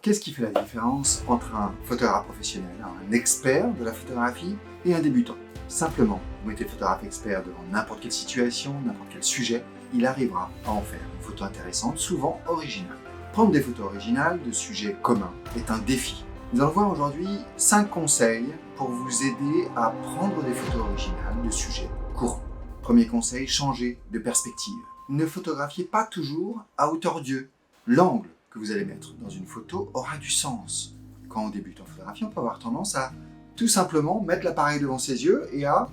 Qu'est-ce qui fait la différence entre un photographe professionnel, un expert de la photographie et un débutant? Simplement, vous mettez le photographe expert devant n'importe quelle situation, n'importe quel sujet, il arrivera à en faire une photo intéressante, souvent originale. Prendre des photos originales de sujets communs est un défi. Nous allons voir aujourd'hui 5 conseils pour vous aider à prendre des photos originales de sujets courants. Premier conseil, changez de perspective. Ne photographiez pas toujours à hauteur d'yeux. L'angle que vous allez mettre dans une photo aura du sens. Quand on débute en photographie, on peut avoir tendance à tout simplement mettre l'appareil devant ses yeux et à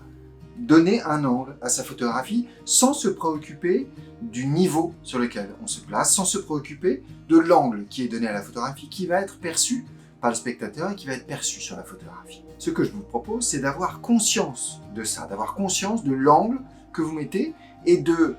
donner un angle à sa photographie sans se préoccuper du niveau sur lequel on se place, sans se préoccuper de l'angle qui est donné à la photographie qui va être perçu par le spectateur et qui va être perçu sur la photographie. Ce que je vous propose, c'est d'avoir conscience de ça, d'avoir conscience de l'angle que vous mettez et de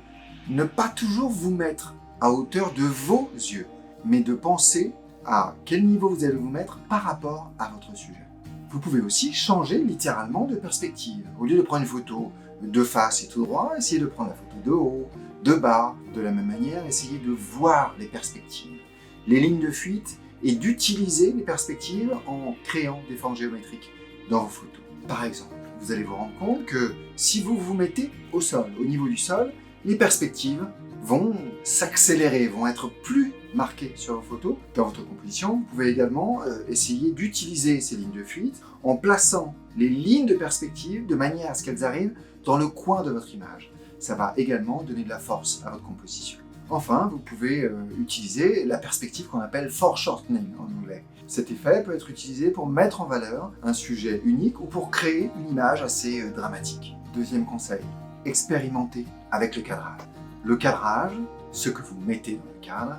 ne pas toujours vous mettre à hauteur de vos yeux, mais de penser à quel niveau vous allez vous mettre par rapport à votre sujet. Vous pouvez aussi changer littéralement de perspective. Au lieu de prendre une photo de face et tout droit, essayez de prendre la photo de haut, de bas. De la même manière, essayez de voir les perspectives, les lignes de fuite et d'utiliser les perspectives en créant des formes géométriques dans vos photos. Par exemple, vous allez vous rendre compte que si vous vous mettez au sol, au niveau du sol, les perspectives vont s'accélérer, vont être plus marquées sur vos photos. Dans votre composition, vous pouvez également essayer d'utiliser ces lignes de fuite en plaçant les lignes de perspective de manière à ce qu'elles arrivent dans le coin de votre image. Ça va également donner de la force à votre composition. Enfin, vous pouvez utiliser la perspective qu'on appelle foreshortening en anglais. Cet effet peut être utilisé pour mettre en valeur un sujet unique ou pour créer une image assez dramatique. Deuxième conseil, expérimentez avec le cadrage. Le cadrage, ce que vous mettez dans le cadre,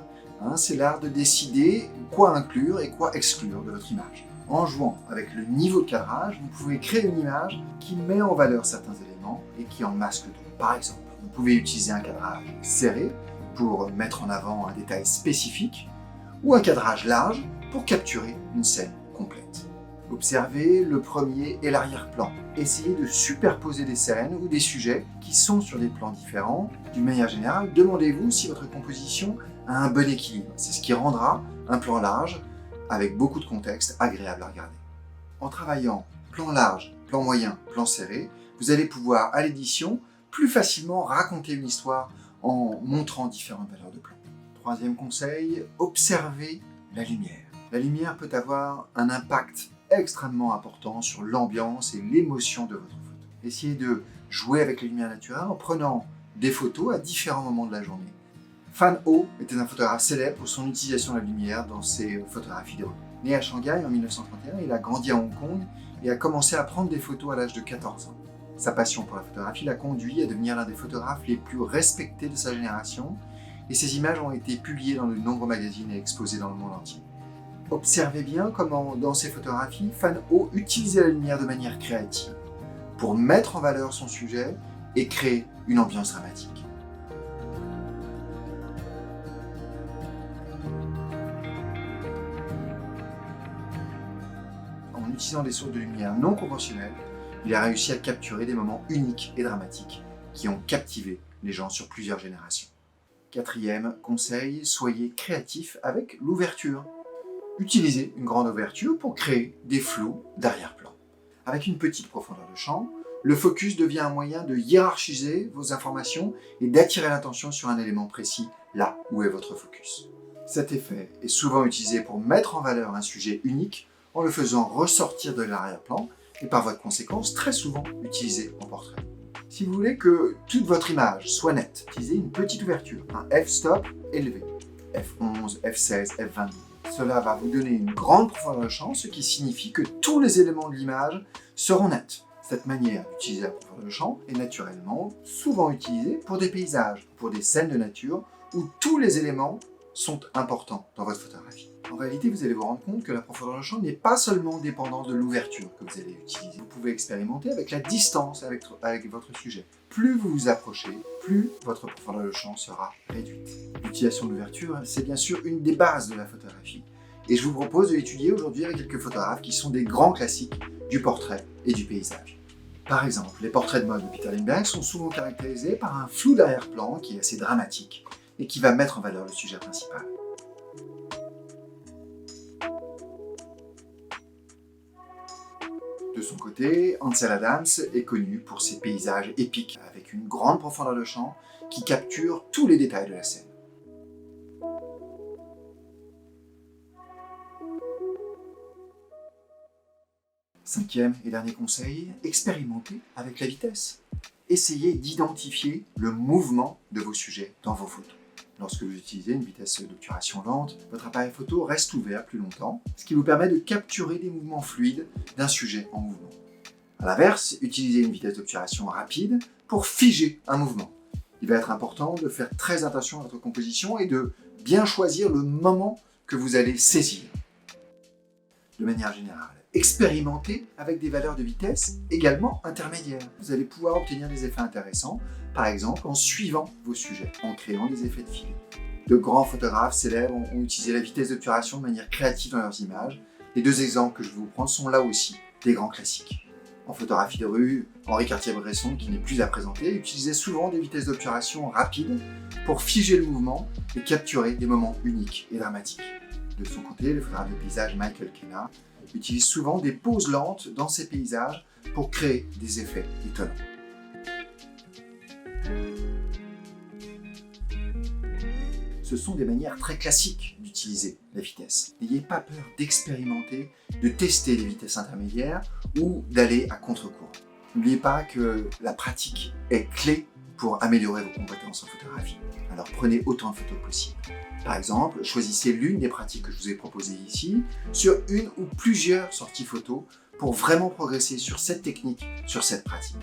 c'est l'art de décider quoi inclure et quoi exclure de votre image. En jouant avec le niveau de cadrage, vous pouvez créer une image qui met en valeur certains éléments et qui en masque d'autres. Par exemple, vous pouvez utiliser un cadrage serré pour mettre en avant un détail spécifique ou un cadrage large pour capturer une scène complète. Observez le premier et l'arrière-plan. Essayez de superposer des scènes ou des sujets qui sont sur des plans différents. D'une manière générale, demandez-vous si votre composition a un bon équilibre. C'est ce qui rendra un plan large, avec beaucoup de contexte, agréable à regarder. En travaillant plan large, plan moyen, plan serré, vous allez pouvoir, à l'édition, plus facilement raconter une histoire en montrant différentes valeurs de plan. Troisième conseil, observez la lumière. La lumière peut avoir un impact extrêmement important sur l'ambiance et l'émotion de votre photo. Essayez de jouer avec les lumières naturelles en prenant des photos à différents moments de la journée. Fan Ho était un photographe célèbre pour son utilisation de la lumière dans ses photographies de rue. Né à Shanghai en 1931, il a grandi à Hong Kong et a commencé à prendre des photos à l'âge de 14 ans. Sa passion pour la photographie l'a conduit à devenir l'un des photographes les plus respectés de sa génération et ses images ont été publiées dans de nombreux magazines et exposées dans le monde entier. Observez bien comment, dans ses photographies, Fan Ho utilisait la lumière de manière créative pour mettre en valeur son sujet et créer une ambiance dramatique. En utilisant des sources de lumière non conventionnelles, il a réussi à capturer des moments uniques et dramatiques qui ont captivé les gens sur plusieurs générations. Quatrième conseil, soyez créatif avec l'ouverture. Utilisez une grande ouverture pour créer des flous d'arrière-plan. Avec une petite profondeur de champ, le focus devient un moyen de hiérarchiser vos informations et d'attirer l'attention sur un élément précis, là où est votre focus. Cet effet est souvent utilisé pour mettre en valeur un sujet unique en le faisant ressortir de l'arrière-plan et par voie de conséquence très souvent utilisé en portrait. Si vous voulez que toute votre image soit nette, utilisez une petite ouverture, un f-stop élevé, f11, f16, f22. Cela va vous donner une grande profondeur de champ, ce qui signifie que tous les éléments de l'image seront nets. Cette manière d'utiliser la profondeur de champ est naturellement souvent utilisée pour des paysages, pour des scènes de nature où tous les éléments sont importants dans votre photographie. En réalité, vous allez vous rendre compte que la profondeur de champ n'est pas seulement dépendante de l'ouverture que vous allez utiliser. Vous pouvez expérimenter avec la distance avec votre sujet. Plus vous vous approchez, plus votre profondeur de champ sera réduite. L'utilisation de l'ouverture, c'est bien sûr une des bases de la photographie. Et je vous propose de l'étudier aujourd'hui avec quelques photographes qui sont des grands classiques du portrait et du paysage. Par exemple, les portraits de mode de Peter Lindbergh sont souvent caractérisés par un flou d'arrière-plan qui est assez dramatique et qui va mettre en valeur le sujet principal. De son côté, Ansel Adams est connu pour ses paysages épiques, avec une grande profondeur de champ qui capture tous les détails de la scène. Cinquième et dernier conseil, expérimentez avec la vitesse. Essayez d'identifier le mouvement de vos sujets dans vos photos. Lorsque vous utilisez une vitesse d'obturation lente, votre appareil photo reste ouvert plus longtemps, ce qui vous permet de capturer des mouvements fluides d'un sujet en mouvement. A l'inverse, utilisez une vitesse d'obturation rapide pour figer un mouvement. Il va être important de faire très attention à votre composition et de bien choisir le moment que vous allez saisir. De manière générale, expérimentez avec des valeurs de vitesse également intermédiaires. Vous allez pouvoir obtenir des effets intéressants, par exemple en suivant vos sujets, en créant des effets de filet. De grands photographes célèbres ont utilisé la vitesse d'obturation de manière créative dans leurs images. Les deux exemples que je vais vous prendre sont là aussi des grands classiques. En photographie de rue, Henri Cartier-Bresson, qui n'est plus à présenter, utilisait souvent des vitesses d'obturation rapides pour figer le mouvement et capturer des moments uniques et dramatiques. De son côté, le photographe de paysage Michael Kenna utilise souvent des pauses lentes dans ses paysages pour créer des effets étonnants. Ce sont des manières très classiques d'utiliser la vitesse. N'ayez pas peur d'expérimenter, de tester les vitesses intermédiaires ou d'aller à contre-courant. N'oubliez pas que la pratique est clé pour améliorer vos compétences en photographie. Alors prenez autant de photos que possible. Par exemple, choisissez l'une des pratiques que je vous ai proposées ici sur une ou plusieurs sorties photos pour vraiment progresser sur cette technique, sur cette pratique.